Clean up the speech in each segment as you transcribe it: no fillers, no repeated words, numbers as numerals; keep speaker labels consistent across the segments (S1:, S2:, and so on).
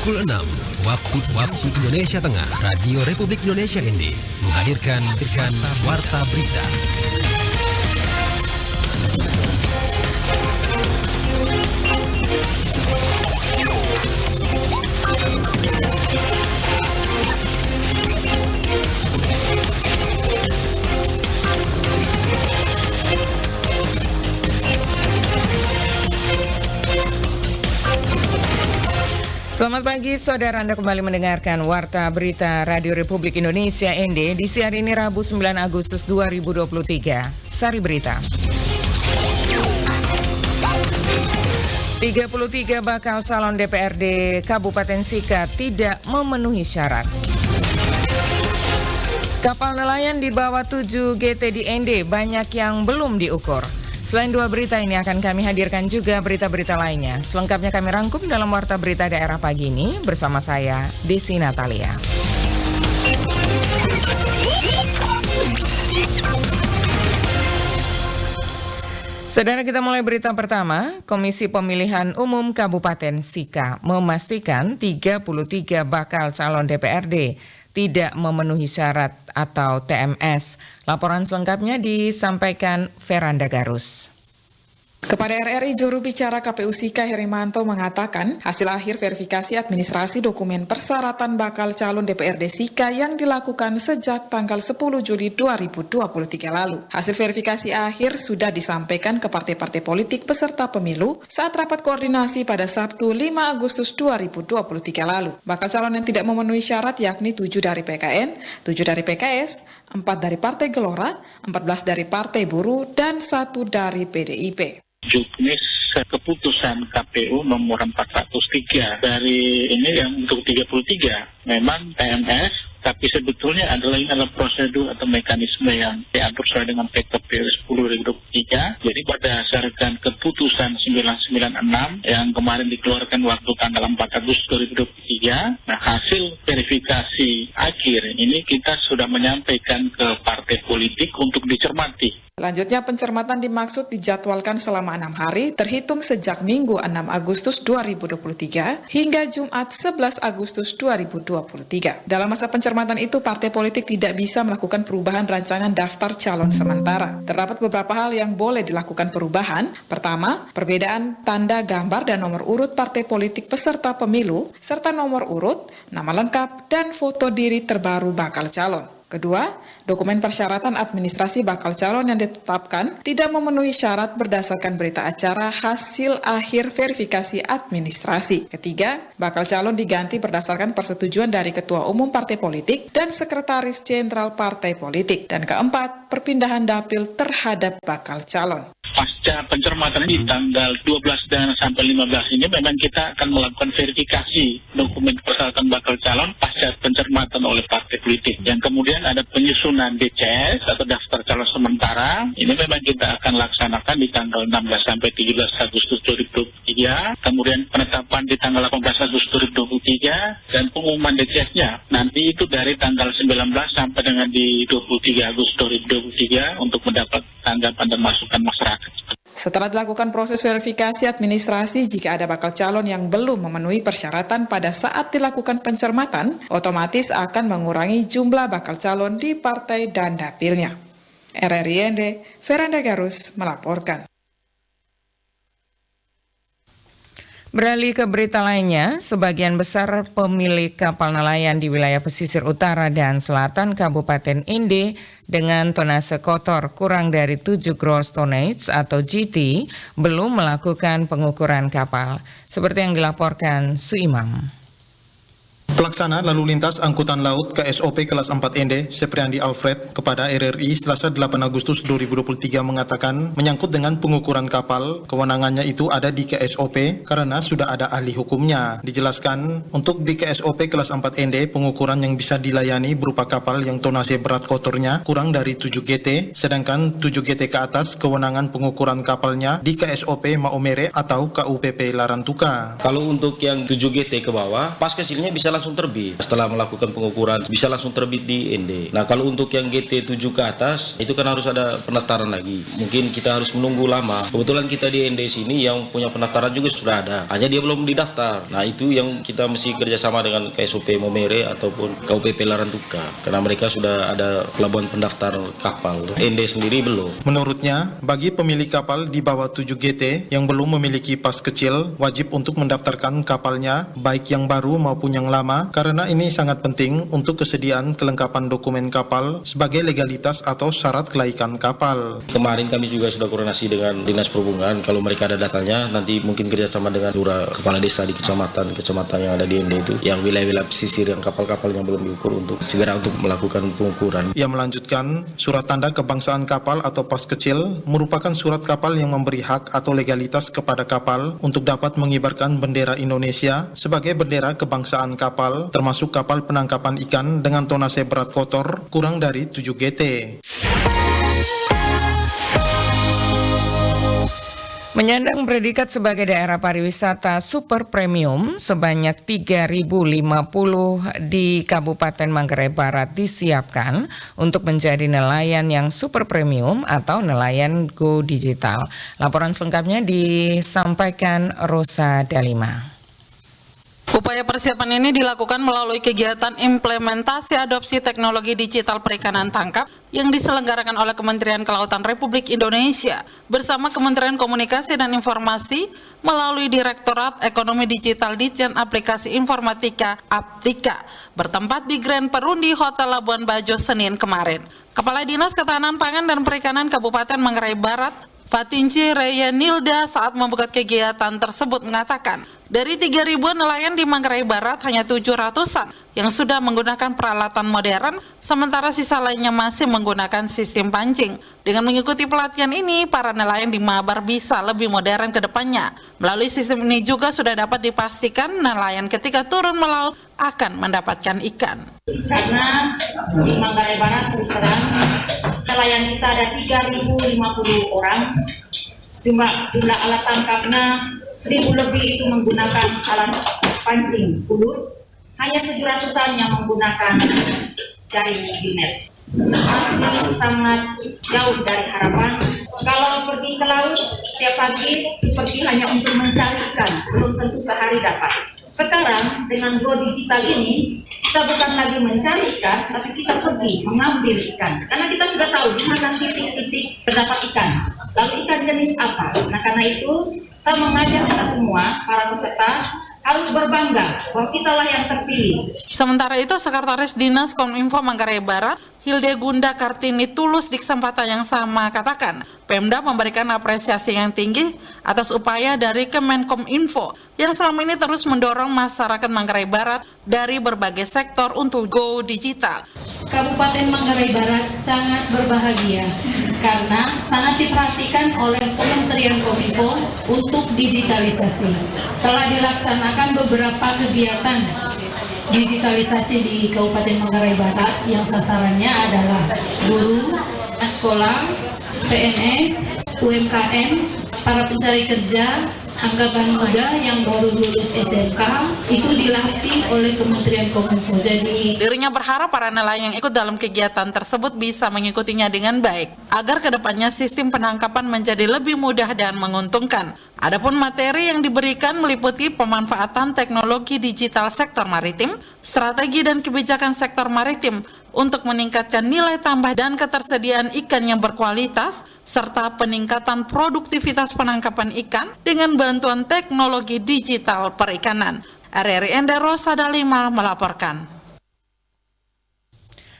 S1: Pukul 6 waktu Indonesia Tengah, Radio Republik Indonesia ND menghadirkan Warta Berita.
S2: Selamat pagi saudara, Anda kembali mendengarkan Warta Berita Radio Republik Indonesia ND di siang ini Rabu 9 Agustus 2023. Sari Berita. 33 bakal calon DPRD Kabupaten Sika tidak memenuhi syarat. Kapal nelayan di bawah 7 GT di ND banyak yang belum diukur. Selain dua berita ini akan kami hadirkan juga berita-berita lainnya. Selengkapnya kami rangkum dalam Warta Berita Daerah pagi ini bersama saya, Desi Natalia. Saudara, kita mulai berita pertama. Komisi Pemilihan Umum Kabupaten Sika memastikan 33 bakal calon DPRD tidak memenuhi syarat atau TMS. Laporan selengkapnya disampaikan Veranda Garus.
S3: Kepada RRI, juru bicara KPU Sika Herimanto mengatakan hasil akhir verifikasi administrasi dokumen persyaratan bakal calon DPRD Sika yang dilakukan sejak tanggal 10 Juli 2023 lalu. Hasil verifikasi akhir sudah disampaikan ke partai-partai politik peserta pemilu saat rapat koordinasi pada Sabtu 5 Agustus 2023 lalu. Bakal calon yang tidak memenuhi syarat yakni 7 dari PKN, 7 dari PKS, 4 dari Partai Gelora, 14 dari Partai Buruh, dan 1 dari PDIP.
S4: Juknis keputusan KPU nomor 403 dari ini yang untuk 33 memang TMS, tapi sebetulnya ini adalah prosedur atau mekanisme yang diatur sesuai dengan PKP 10/2023. Jadi berdasarkan keputusan 996 yang kemarin dikeluarkan waktu tanggal 4 Agustus 2023, nah hasil verifikasi akhir ini kita sudah menyampaikan ke partai politik untuk dicermati.
S3: Selanjutnya, pencermatan dimaksud dijadwalkan selama 6 hari, terhitung sejak Minggu 6 Agustus 2023 hingga Jumat 11 Agustus 2023. Dalam masa pencermatan itu, partai politik tidak bisa melakukan perubahan rancangan daftar calon sementara. Terdapat beberapa hal yang boleh dilakukan perubahan. Pertama, perbedaan tanda gambar dan nomor urut partai politik peserta pemilu, serta nomor urut, nama lengkap, dan foto diri terbaru bakal calon. Kedua, dokumen persyaratan administrasi bakal calon yang ditetapkan tidak memenuhi syarat berdasarkan berita acara hasil akhir verifikasi administrasi. Ketiga, bakal calon diganti berdasarkan persetujuan dari Ketua Umum Partai Politik dan Sekretaris Jenderal Partai Politik. Dan keempat, perpindahan dapil terhadap bakal calon.
S4: Pasca pencermatan di tanggal 12 dan sampai 15 ini memang kita akan melakukan verifikasi dokumen persyaratan bakal calon pasca pencermatan oleh partai politik. Yang kemudian ada penyusunan DCS atau daftar calon sementara. Ini memang kita akan laksanakan di tanggal 16 sampai 17 Agustus 2023. Kemudian penetapan di tanggal 18 Agustus 2023 dan pengumuman DCS-nya nanti itu dari tanggal 19 sampai dengan di 23 Agustus 2023 untuk mendapat tanggapan dan masukan masyarakat.
S3: Setelah dilakukan proses verifikasi administrasi, jika ada bakal calon yang belum memenuhi persyaratan pada saat dilakukan pencermatan, otomatis akan mengurangi jumlah bakal calon di partai dan dapilnya. RRI ND, Veranda Garus melaporkan.
S2: Beralih ke berita lainnya, sebagian besar pemilik kapal nelayan di wilayah pesisir utara dan selatan Kabupaten ND dengan tonase kotor kurang dari 7 gross tonnage atau GT belum melakukan pengukuran kapal, seperti yang dilaporkan Suimam.
S5: Pelaksana Lalu Lintas Angkutan Laut KSOP kelas 4 ND, Sepriandi Alfred, kepada RRI Selasa 8 Agustus 2023 mengatakan menyangkut dengan pengukuran kapal, kewenangannya itu ada di KSOP karena sudah ada ahli hukumnya. Dijelaskan, untuk di KSOP kelas 4 ND, pengukuran yang bisa dilayani berupa kapal yang tonase berat kotornya kurang dari 7 GT, sedangkan 7 GT ke atas kewenangan pengukuran kapalnya di KSOP Maumere atau KUPP Larantuka.
S6: Kalau untuk yang 7 GT ke bawah, pas kecilnya bisa langsung langsung terbit. Setelah melakukan pengukuran bisa langsung terbit di ND. Nah, kalau untuk yang GT7 ke atas itu kan harus ada pendaftaran lagi. Mungkin kita harus menunggu lama. Kebetulan kita di ND sini yang punya pendaftaran juga sudah ada. Hanya dia belum didaftar. Nah, itu yang kita mesti kerjasama dengan KSOP Momere ataupun KUPP Larantuka. Karena mereka sudah ada pelabuhan pendaftar kapal. ND sendiri belum.
S5: Menurutnya, bagi pemilik kapal di bawah 7 GT yang belum memiliki pas kecil, wajib untuk mendaftarkan kapalnya, baik yang baru maupun yang lama, karena ini sangat penting untuk kesediaan kelengkapan dokumen kapal sebagai legalitas atau syarat kelaikan kapal.
S6: Kemarin kami juga sudah koordinasi dengan Dinas Perhubungan. Kalau mereka ada datanya, nanti mungkin kerjasama dengan lurah kepala desa di kecamatan yang ada di ND itu, yang wilayah-wilayah pesisir yang kapal-kapal yang belum diukur untuk segera untuk melakukan pengukuran.
S5: Ia melanjutkan, surat tanda kebangsaan kapal atau pas kecil merupakan surat kapal yang memberi hak atau legalitas kepada kapal untuk dapat mengibarkan bendera Indonesia sebagai bendera kebangsaan kapal, termasuk kapal penangkapan ikan dengan tonase berat kotor kurang dari 7 GT.
S2: Menyandang predikat sebagai daerah pariwisata super premium, sebanyak 3.050 di Kabupaten Manggarai Barat disiapkan untuk menjadi nelayan yang super premium atau nelayan go digital. Laporan selengkapnya disampaikan Rosa Dalima.
S7: Upaya persiapan ini dilakukan melalui kegiatan implementasi adopsi teknologi digital perikanan tangkap yang diselenggarakan oleh Kementerian Kelautan Republik Indonesia bersama Kementerian Komunikasi dan Informasi melalui Direktorat Ekonomi Digital Ditjen Aplikasi Informatika Aptika bertempat di Grand Perundi Hotel Labuan Bajo Senin kemarin. Kepala Dinas Ketahanan Pangan dan Perikanan Kabupaten Manggarai Barat, Fatinci Reyanilda, saat membuka kegiatan tersebut mengatakan, dari 3.000 nelayan di Manggarai Barat, hanya 700-an yang sudah menggunakan peralatan modern, sementara sisa lainnya masih menggunakan sistem pancing. Dengan mengikuti pelatihan ini, para nelayan di Mabar bisa lebih modern ke depannya. Melalui sistem ini juga sudah dapat dipastikan nelayan ketika turun melaut akan mendapatkan ikan.
S8: Karena di Manggarai Barat terus terang nelayan kita ada 3.050 orang, jumlah alat tangkapnya 1.000 lebih itu menggunakan alat pancing pulut, hanya 700-an yang menggunakan jaring binet. Masih sangat jauh dari harapan. Kalau pergi ke laut setiap pagi pergi hanya untuk mencari ikan, belum tentu sehari dapat. Sekarang dengan go digital ini kita bukan lagi mencari ikan, tapi kita pergi mengambil ikan. Karena kita sudah tahu di mana titik-titik terdapat ikan. Lalu ikan jenis apa? Nah, karena itu saya mengajak kita semua, para peserta, harus berbangga bahwa kitalah yang terpilih.
S7: Sementara itu, Sekretaris Dinas Kominfo Manggarai Barat, Hilde Gunda Kartini Tulus, di kesempatan yang sama katakan, Pemda memberikan apresiasi yang tinggi atas upaya dari Kemenkominfo yang selama ini terus mendorong masyarakat Manggarai Barat dari berbagai sektor untuk go digital.
S9: Kabupaten Manggarai Barat sangat berbahagia karena sangat diperhatikan oleh Kementerian Kominfo untuk digitalisasi. Telah dilaksanakan beberapa kegiatan digitalisasi di Kabupaten Manggarai Barat yang sasarannya adalah guru, anak sekolah, PNS, UMKM, para pencari kerja, angkatan muda yang baru lulus SMK, itu dilatih oleh Kementerian Kominfo. Jadi
S7: dirinya berharap para nelayan yang ikut dalam kegiatan tersebut bisa mengikutinya dengan baik, agar kedepannya sistem penangkapan menjadi lebih mudah dan menguntungkan. Adapun materi yang diberikan meliputi pemanfaatan teknologi digital sektor maritim, strategi dan kebijakan sektor maritim untuk meningkatkan nilai tambah dan ketersediaan ikan yang berkualitas, serta peningkatan produktivitas penangkapan ikan dengan bantuan teknologi digital perikanan. RRI Enda Rosa Dalima melaporkan.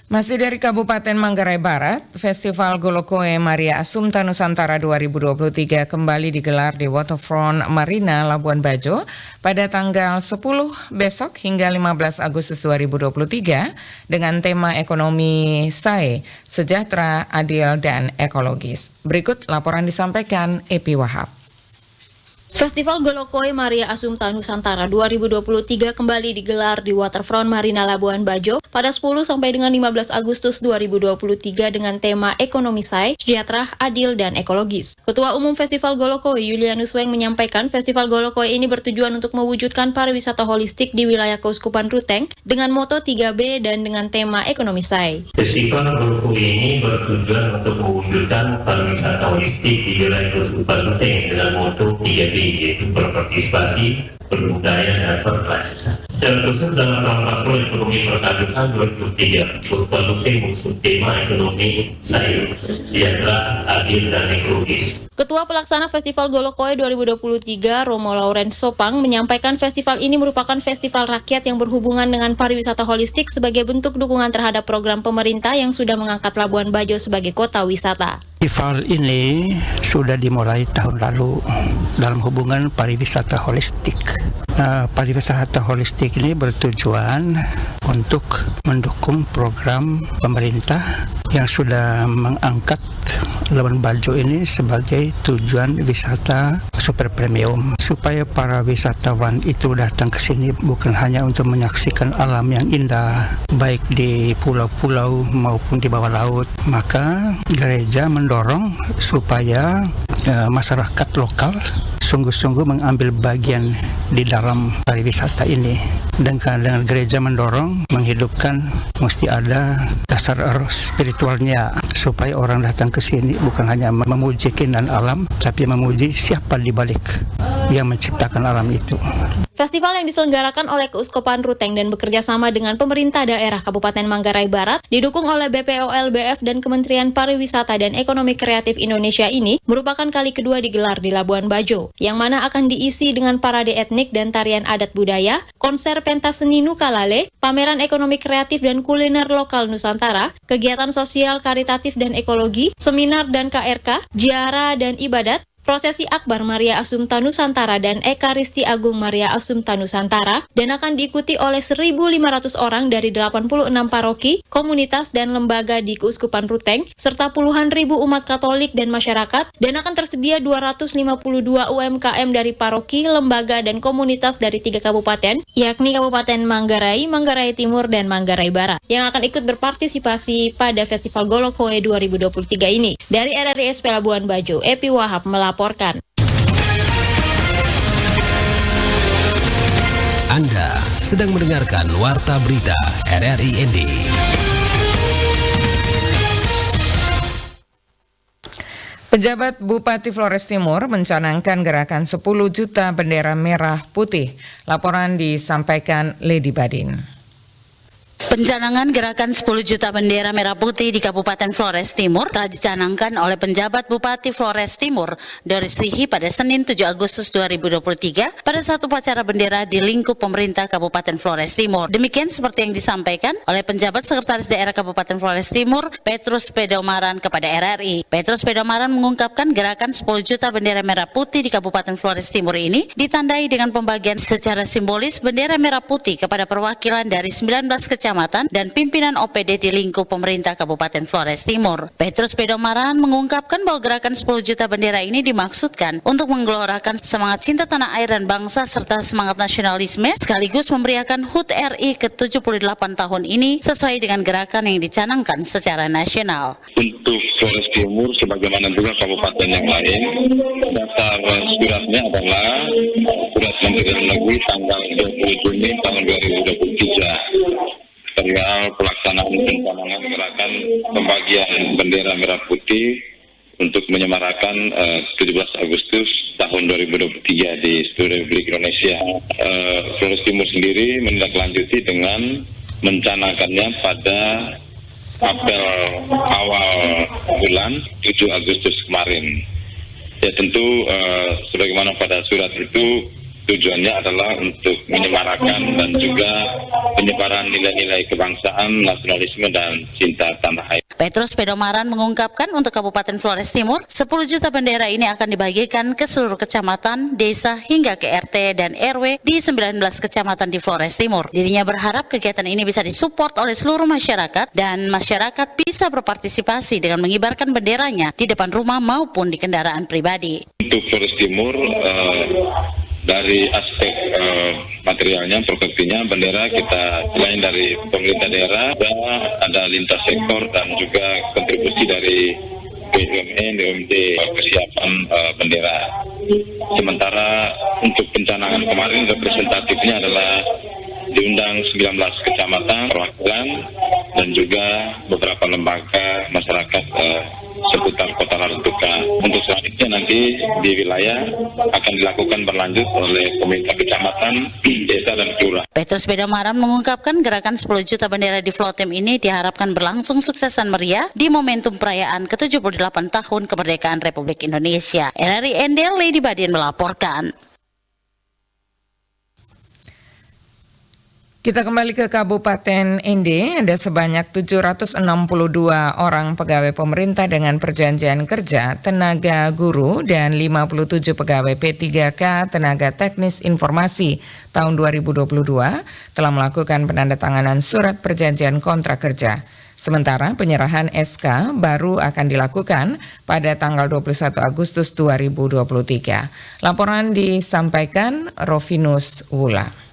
S2: Masih dari Kabupaten Manggarai Barat, Festival Golokoe Maria Assumpta Nusantara 2023 kembali digelar di Waterfront Marina Labuan Bajo pada tanggal 10 besok hingga 15 Agustus 2023 dengan tema ekonomi SAE, sejahtera, adil, dan ekologis. Berikut laporan disampaikan Epi Wahab.
S10: Festival Golokoe Maria Assumpta Nusantara 2023 kembali digelar di Waterfront Marina Labuan Bajo pada 10 sampai dengan 15 Agustus 2023 dengan tema Ekonomi Say, Sejahtera, Adil, dan Ekologis. Ketua Umum Festival Golokoe Julianus Weng menyampaikan Festival Golokoe ini bertujuan untuk mewujudkan pariwisata holistik di wilayah Keuskupan Ruteng dengan moto 3B dan dengan tema Ekonomi Say.
S11: Festival Golokoe ini bertujuan untuk mewujudkan pariwisata holistik di wilayah Keuskupan Ruteng dengan moto 3B, yaitu berpartisipasi, berbudaya, dan berkelanjutan. Secara khusus dalam tahun makro ekonomi berkelanjutan 2023, Keuskupan Ruteng mengusung tema Ekonomi Say, Sejahtera, Adil, dan Ekologis.
S10: Ketua Pelaksana Festival Golokoe 2023, Romo Laurent Sopang, menyampaikan festival ini merupakan festival rakyat yang berhubungan dengan pariwisata holistik sebagai bentuk dukungan terhadap program pemerintah yang sudah mengangkat Labuan Bajo sebagai kota wisata.
S12: Festival ini sudah dimulai tahun lalu dalam hubungan pariwisata holistik. Pariwisata holistik ini bertujuan untuk mendukung program pemerintah yang sudah mengangkat Labuan Bajo ini sebagai tujuan wisata super premium, supaya para wisatawan itu datang ke sini bukan hanya untuk menyaksikan alam yang indah baik di pulau-pulau maupun di bawah laut. Maka gereja mendorong supaya masyarakat lokal sungguh-sungguh mengambil bagian di dalam pariwisata ini. Dan dengan gereja mendorong menghidupkan, mesti ada dasar spiritualnya supaya orang datang ke sini bukan hanya memuji keindahan alam, tapi memuji siapa di balik yang menciptakan alam itu.
S10: Festival yang diselenggarakan oleh Keuskupan Ruteng dan bekerja sama dengan pemerintah daerah Kabupaten Manggarai Barat, didukung oleh BPOL-BF dan Kementerian Pariwisata dan Ekonomi Kreatif Indonesia ini merupakan kali kedua digelar di Labuan Bajo, yang mana akan diisi dengan parade etnik dan tarian adat budaya, konser pentas seni Nukalale, pameran ekonomi kreatif dan kuliner lokal Nusantara, kegiatan sosial, karitatif dan ekologi, seminar dan KRK, ziarah dan ibadat, prosesi Akbar Maria Assumpta Nusantara dan Ekaristi Agung Maria Assumpta Nusantara, dan akan diikuti oleh 1.500 orang dari 86 paroki, komunitas, dan lembaga di Keuskupan Ruteng, serta puluhan ribu umat Katolik dan masyarakat, dan akan tersedia 252 UMKM dari paroki, lembaga, dan komunitas dari 3 kabupaten, yakni Kabupaten Manggarai, Manggarai Timur, dan Manggarai Barat, yang akan ikut berpartisipasi pada Festival Golokoe 2023 ini. Dari RRI Labuan Bajo, Epi Wahab melaporkan.
S1: Anda sedang mendengarkan Warta Berita RRI ND.
S2: Pejabat Bupati Flores Timur mencanangkan gerakan 10 juta bendera merah putih. Laporan disampaikan Lady Badin.
S13: Pencanangan gerakan 10 juta bendera merah putih di Kabupaten Flores Timur telah dicanangkan oleh penjabat Bupati Flores Timur Doris Sihi pada Senin 7 Agustus 2023 pada satu upacara bendera di lingkup pemerintah Kabupaten Flores Timur. Demikian seperti yang disampaikan oleh penjabat Sekretaris Daerah Kabupaten Flores Timur Petrus Pedomaran kepada RRI. Petrus Pedomaran mengungkapkan gerakan 10 juta bendera merah putih di Kabupaten Flores Timur ini ditandai dengan pembagian secara simbolis bendera merah putih kepada perwakilan dari 19 kecamatan dan pimpinan OPD di lingkup pemerintah Kabupaten Flores Timur. Petrus Pedomaran mengungkapkan bahwa gerakan 10 juta bendera ini dimaksudkan untuk menggelorakan semangat cinta tanah air dan bangsa serta semangat nasionalisme sekaligus memeriahkan HUT RI ke-78 tahun ini sesuai dengan gerakan yang dicanangkan secara nasional.
S14: Untuk Flores Timur sebagaimana juga kabupaten yang lain, dasar suratnya adalah Surat Menteri Dalam Negeri tanggal 20 Juni tahun 2023. Perihal pelaksanaan pencanangan gerakan pembagian bendera merah putih untuk menyemarakan 17 Agustus tahun 2023 di seluruh Republik Indonesia. Flores Timur sendiri menindaklanjuti dengan mencanangkannya pada apel awal bulan 7 Agustus kemarin. Ya tentu sebagaimana pada surat itu tujuannya adalah untuk menyemarakan dan juga penyebaran nilai-nilai kebangsaan, nasionalisme, dan cinta tanah air.
S13: Petrus Pedomaran mengungkapkan untuk Kabupaten Flores Timur, 10 juta bendera ini akan dibagikan ke seluruh kecamatan, desa, hingga ke RT dan RW di 19 kecamatan di Flores Timur. Dirinya berharap kegiatan ini bisa disupport oleh seluruh masyarakat dan masyarakat bisa berpartisipasi dengan mengibarkan benderanya di depan rumah maupun di kendaraan pribadi.
S14: Untuk Flores Timur, dari aspek materialnya, propertinya, bendera kita selain dari pemerintah daerah, ada lintas sektor dan juga kontribusi dari BUMN, BUMD persiapan bendera. Sementara untuk pencanangan kemarin representatifnya adalah diundang 19 kecamatan perwakilan dan juga beberapa lembaga masyarakat seputar Kota Larantuka. Untuk selanjutnya nanti di wilayah akan dilakukan berlanjut oleh pemerintah kecamatan, desa dan kelurahan.
S13: Petrus Pedomaran mengungkapkan gerakan 10 juta bendera di Flotem ini diharapkan berlangsung sukses dan meriah di momentum perayaan ke-78 tahun kemerdekaan Republik Indonesia. RRI Endel, Lady Badin melaporkan.
S2: Kita kembali ke Kabupaten Ende, ada sebanyak 762 orang pegawai pemerintah dengan perjanjian kerja, tenaga guru, dan 57 pegawai P3K tenaga teknis informasi tahun 2022 telah melakukan penandatanganan surat perjanjian kontrak kerja. Sementara penyerahan SK baru akan dilakukan pada tanggal 21 Agustus 2023. Laporan disampaikan Rovinus Wula.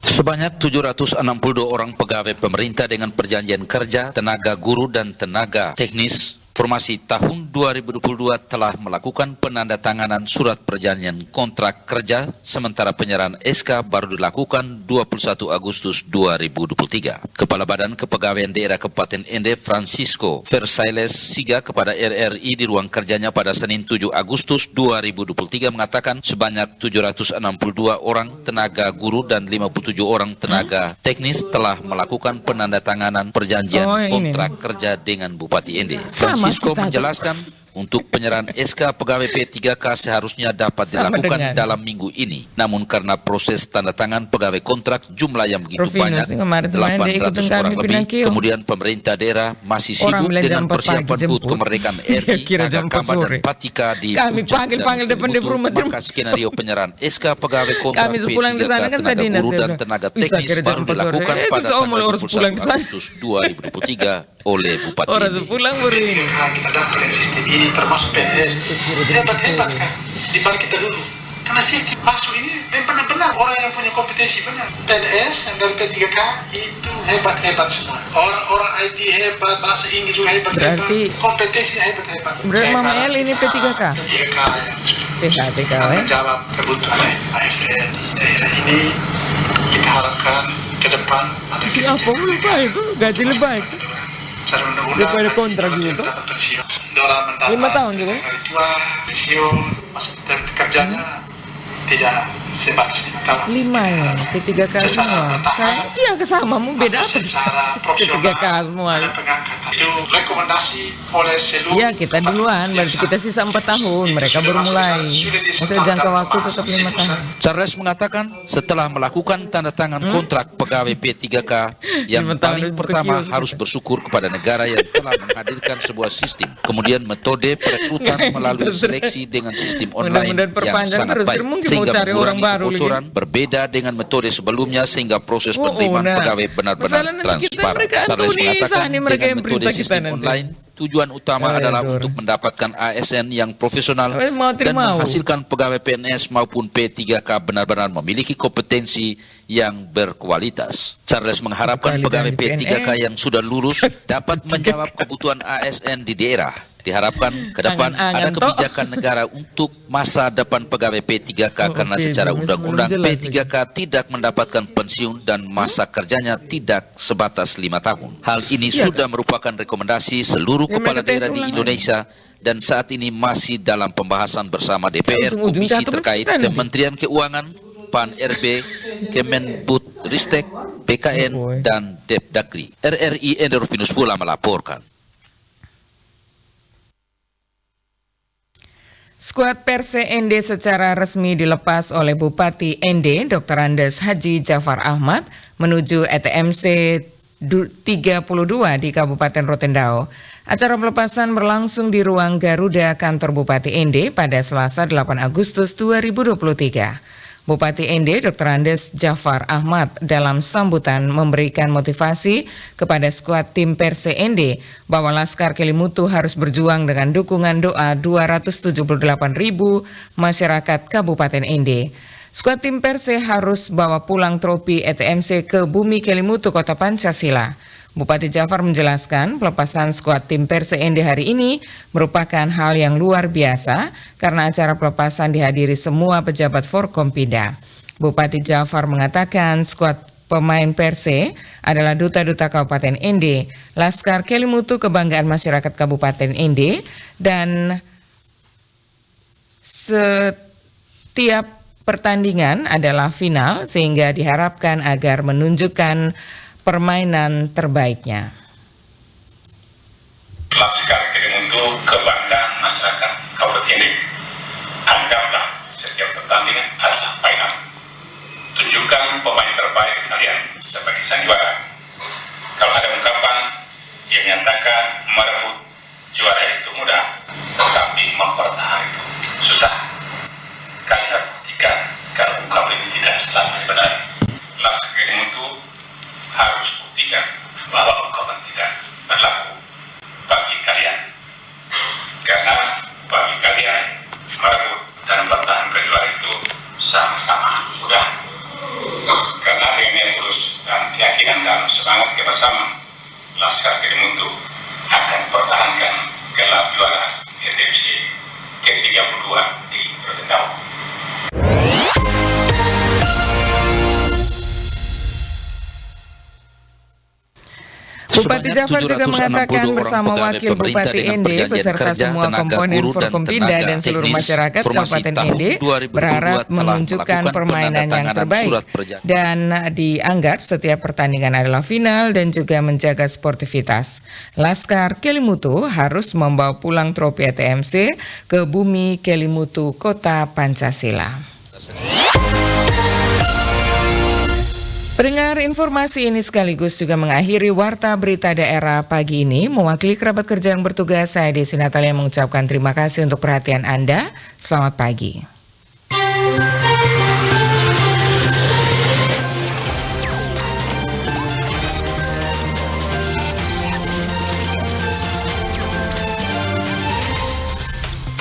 S15: Sebanyak 762 orang pegawai pemerintah dengan perjanjian kerja, tenaga guru dan tenaga teknis formasi tahun 2022 telah melakukan penandatanganan surat perjanjian kontrak kerja, sementara penyerahan SK baru dilakukan 21 Agustus 2023. Kepala Badan Kepegawaian Daerah Kabupaten Ende, Francisco Versailes Siga, kepada RRI di ruang kerjanya pada Senin 7 Agustus 2023 mengatakan sebanyak 762 orang tenaga guru dan 57 orang tenaga teknis telah melakukan penandatanganan perjanjian kontrak kerja dengan Bupati Ende. Francisco menjelaskan untuk penyerahan SK pegawai P3K seharusnya dapat dilakukan dalam minggu ini. Namun karena proses tanda tangan pegawai kontrak jumlah yang begitu banyak, 800 orang lebih, kemudian pemerintah daerah masih sibuk dengan persiapan HUT kemerdekaan RI, Tagakamba dan Patika di puncak dan Timbutur, maka skenario penyerahan SK pegawai kontrak P3K tenaga guru dan tenaga teknis baru dilakukan pada tanggal 21 Agustus 2023 oleh Bupati.
S16: Orang sepulang baru ini. Kita dapat sistem ini termasuk PNS. Hebat-hebat kan. Dibalik kita dulu. Karena sistem masuk ini benar-benar orang yang punya kompetensi benar. PNS yang dari P3K itu hebat-hebat semua. Orang IT hebat, bahasa Inggris juga hebat-hebat. Kompetensinya hebat-hebat.
S2: Berarti Mama El ini P3K?
S16: P3K ya.
S2: Sehat ya.
S16: Menjawab kebutuhan ASN di daerah ini. Kita harapkan ke depan ada
S2: apa lebih itu gaji lebih baik. Daripada kontrak gitu. 5 tahun juga.
S16: Hari tua, pensiun, masa kerjanya tidak sebatas 5 tahun.
S2: 5 ya, P3K semua. Iya kesamamu beda apa? P3K semua.
S16: Itu rekomendasi oleh seluruh.
S2: Iya kita duluan, berarti kita sisa 4 tahun. Mereka baru mulai. Maksudnya jangka waktu tetap 5 tahun.
S15: Charles mengatakan setelah melakukan tanda tangan kontrak pegawai P3K, yang paling pertama harus bersyukur kepada negara yang telah menghadirkan sebuah sistem. Kemudian metode perekrutan melalui seleksi dengan sistem online yang sangat baik, sehingga mengurangi kebocoran, berbeda dengan metode sebelumnya sehingga proses penerimaan pegawai benar-benar transparan. Charles mengatakan dengan metode sistem online, tujuan utama adalah untuk mendapatkan ASN yang profesional dan menghasilkan pegawai PNS maupun P3K benar-benar memiliki kompetensi yang berkualitas. Charles mengharapkan pegawai P3K yang sudah lulus dapat menjawab kebutuhan ASN di daerah. Diharapkan ke depan ada kebijakan negara untuk masa depan pegawai P3K karena secara undang-undang P3K tidak mendapatkan pensiun dan masa kerjanya tidak sebatas 5 tahun. Hal ini sudah merupakan rekomendasi seluruh kepala daerah di Indonesia dan saat ini masih dalam pembahasan bersama DPR, Komisi terkait Kementerian Keuangan, PAN-RB, Kemenbud Ristek, BKN, dan Depdagri. RRI Endervinus Fula melaporkan.
S2: Skuad Perse Ende secara resmi dilepas oleh Bupati Ende, Dr. Andes Haji Jafar Ahmad, menuju ETMC 32 di Kabupaten Rotendao. Acara pelepasan berlangsung di ruang Garuda kantor Bupati Ende pada Selasa 8 Agustus 2023. Bupati Ende Dr. Andes Jafar Ahmad dalam sambutan memberikan motivasi kepada skuad tim Perse Ende bahwa Laskar Kelimutu harus berjuang dengan dukungan doa 278.000 masyarakat Kabupaten Ende. Skuad tim Perse harus bawa pulang trofi ETMC ke Bumi Kelimutu Kota Pancasila. Bupati Jafar menjelaskan pelepasan skuad tim Perse Ende hari ini merupakan hal yang luar biasa karena acara pelepasan dihadiri semua pejabat Forkompinda. Bupati Jafar mengatakan skuad pemain Perse adalah duta-duta Kabupaten Ende, Laskar Kelimutu kebanggaan masyarakat Kabupaten Ende, dan setiap pertandingan adalah final sehingga diharapkan agar menunjukkan permainan terbaiknya.
S17: Laskar Kelimutu kebanggaan masyarakat Kabupaten Ende. Anggaplah setiap pertandingan adalah final. Tunjukkan pemain terbaik kalian sebagai sandiwara. Kalau ada ungkapan yang menyatakan merebut juara itu mudah, tetapi mempertahankan itu susah. Kalian harus buktikan kalau ungkapan ini tidak selalu benar. Laskar Kelimutu harus buktikan bahwa ungkapan tidak berlaku bagi kalian. Karena bagi kalian merebut dan mempertahankan juara itu sama-sama mudah. Karena dengan niat tulus dan keyakinan dan semangat bersama, Laskar Kelimutu akan pertahankan gelar juara ETMC ke-32 di Rotendao.
S2: Bupati Jafar juga mengatakan bersama Wakil Bupati Ende beserta semua komponen Forkompinda dan seluruh masyarakat Kabupaten Ende berharap menunjukkan permainan yang terbaik dan dianggap setiap pertandingan adalah final dan juga menjaga sportivitas. Laskar Kelimutu harus membawa pulang trofi ETMC ke Bumi Kelimutu Kota Pancasila. Pendengar, informasi ini sekaligus juga mengakhiri Warta Berita Daerah pagi ini. Mewakili kerabat kerja yang bertugas, saya Desi Natalia mengucapkan terima kasih untuk perhatian Anda. Selamat pagi.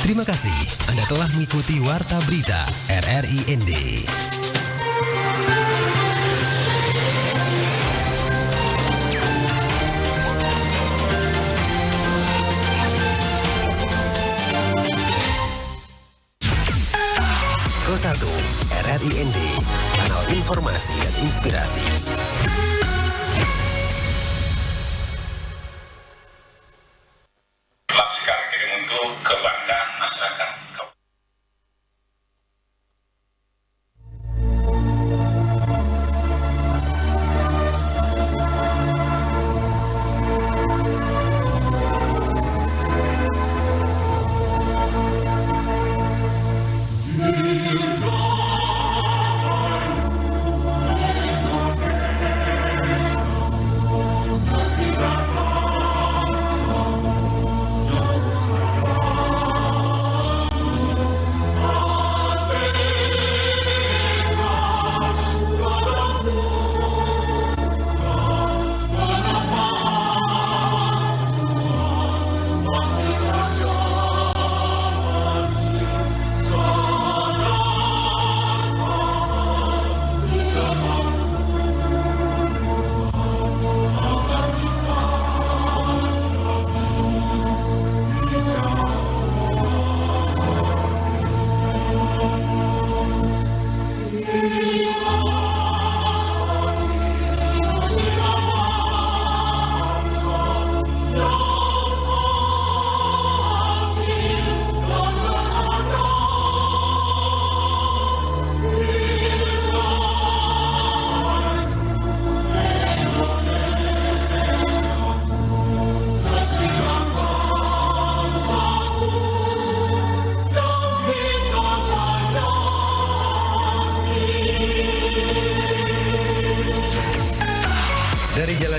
S1: Terima kasih Anda telah mengikuti Warta Berita RRI ND. Pro 1 RRI ND, kanal informasi dan inspirasi.
S17: Laskar Kelimutu kebanggaan masyarakat.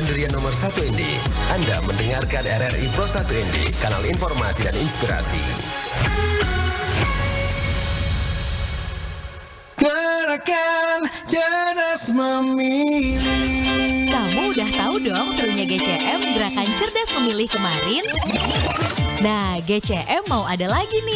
S1: Pendirian nomor 1 ND. Anda mendengarkan RRI Pro 1 ND, kanal informasi dan inspirasi.
S18: Gerakan cerdas memilih.
S19: Kamu udah tahu dong serunya GCM Gerakan Cerdas Memilih kemarin? Nah, GCM mau ada lagi nih.